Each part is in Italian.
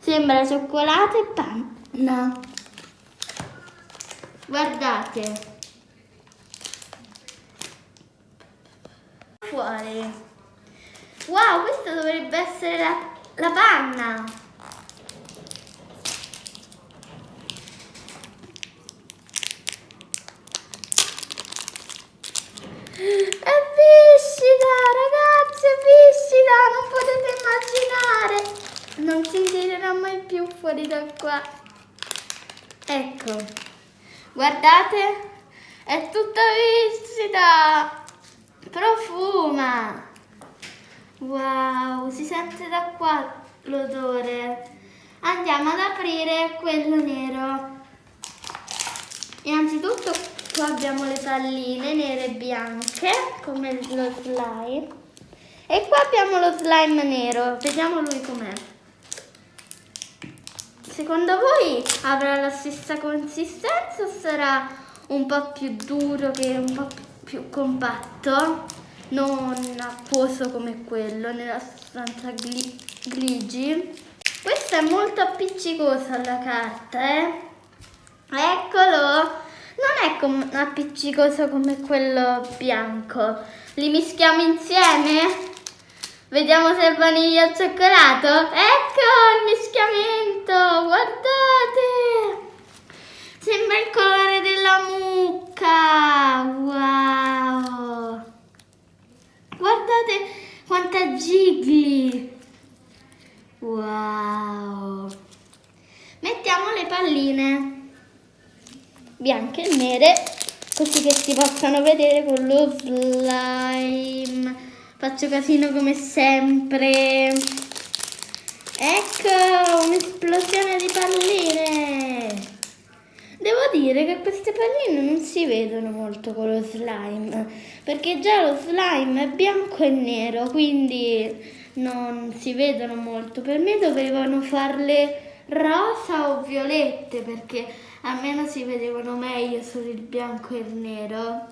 Sembra cioccolato e panna. Guardate. Fuori. Wow, questa dovrebbe essere la panna. È viscida, ragazzi, è viscida, non potete immaginare. Non si tirerà mai più fuori da qua. Ecco, guardate, è tutta viscida, profuma. Wow, si sente da qua l'odore. Andiamo ad aprire quello nero. Innanzitutto qua abbiamo le palline nere e bianche, come lo slime. E qua abbiamo lo slime nero. Vediamo lui com'è. Secondo voi avrà la stessa consistenza o sarà un po' più duro, che un po' più compatto? Non acquoso come quello, nella sostanza grigi. Questo è molto appiccicoso alla carta, Eccolo! Non è appiccicoso come quello bianco. Li mischiamo insieme? Vediamo se è vaniglia o cioccolato. Ecco il mischiamento, guardate! Sembra il colore della mucca. Wow! Guardate quanta gigli! Wow! Mettiamo le palline bianche e nere, così che si possano vedere con lo slime. Faccio casino come sempre. Ecco, un'esplosione di palline. Devo dire che queste palline non si vedono molto con lo slime, perché già lo slime è bianco e nero, quindi non si vedono molto. Per me dovevano farle rosa o violette, perché almeno si vedevano meglio solo il bianco e il nero.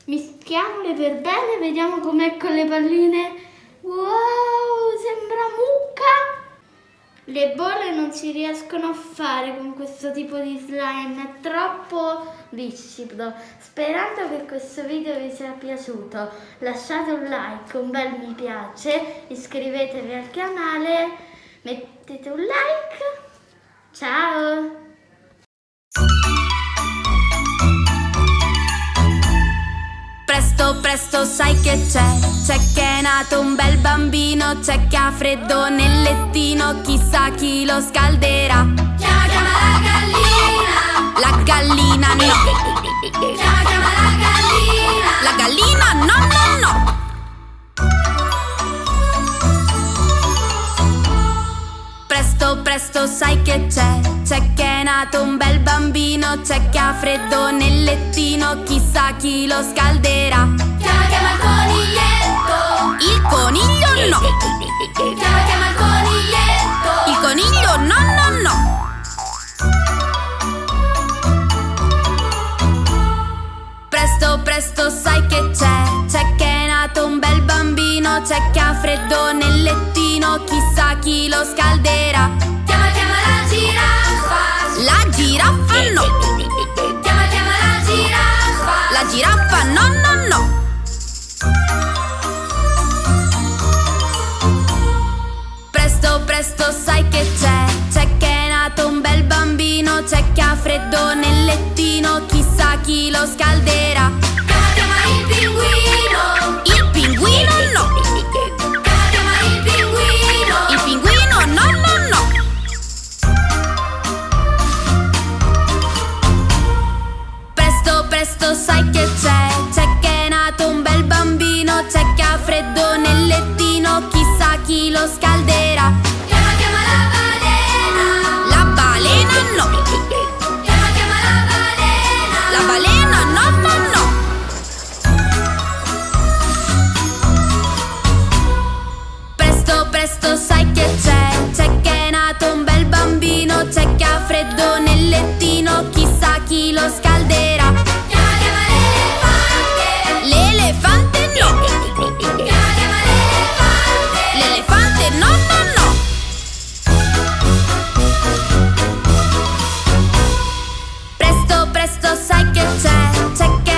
Mischiamole per bene, vediamo com'è con le palline. Wow, sembra mucca! Le bolle non si riescono a fare con questo tipo di slime, è troppo viscido. Sperando che questo video vi sia piaciuto, lasciate un like, un bel mi piace, iscrivetevi al canale, mettete un like. Ciao! Presto, presto, sai che c'è che è nato un bel bambino, c'è che ha freddo nel lettino, chissà chi lo scalderà. Chiama, chiama La gallina no. chiama la gallina. La gallina no, no, no. Presto, presto, sai che c'è che è nato un bel bambino, c'è che ha freddo nel lettino, chissà chi lo scalderà. Chiama, chiama il coniglietto. Il coniglio no. Chiama, chiama il coniglietto. Il coniglio no, no, no. Presto, presto, sai che c'è che è nato un bel bambino, c'è che ha freddo nel lettino, chissà chi lo scalderà. Chiama, chiama la giraffa. La giraffa no. Chiama, chiama la giraffa. La giraffa no, no, no. Presto, presto, sai che c'è che è nato un bel bambino, c'è che ha freddo nel lettino, chissà chi lo scalderà. Chiama, chiama il pinguino. Il pinguino no. Chiama, chiama il pinguino. Il pinguino no, no, no. Presto, presto, sai che c'è che è nato un bel bambino, c'è che ha freddo nel lettino, chissà chi lo scalderà. Chiama, chiama la balena. La balena no. Chiama, chiama la balena. La balena no, no, no. Presto, presto, sai che c'è che è nato un bel bambino, c'è che ha freddo nel lettino, chissà chi lo scalderà. Chiama, chiama l'elefante. L'elefante no. Chiama, chiama l'elefante. L'elefante no, no, no. presto sai che c'è che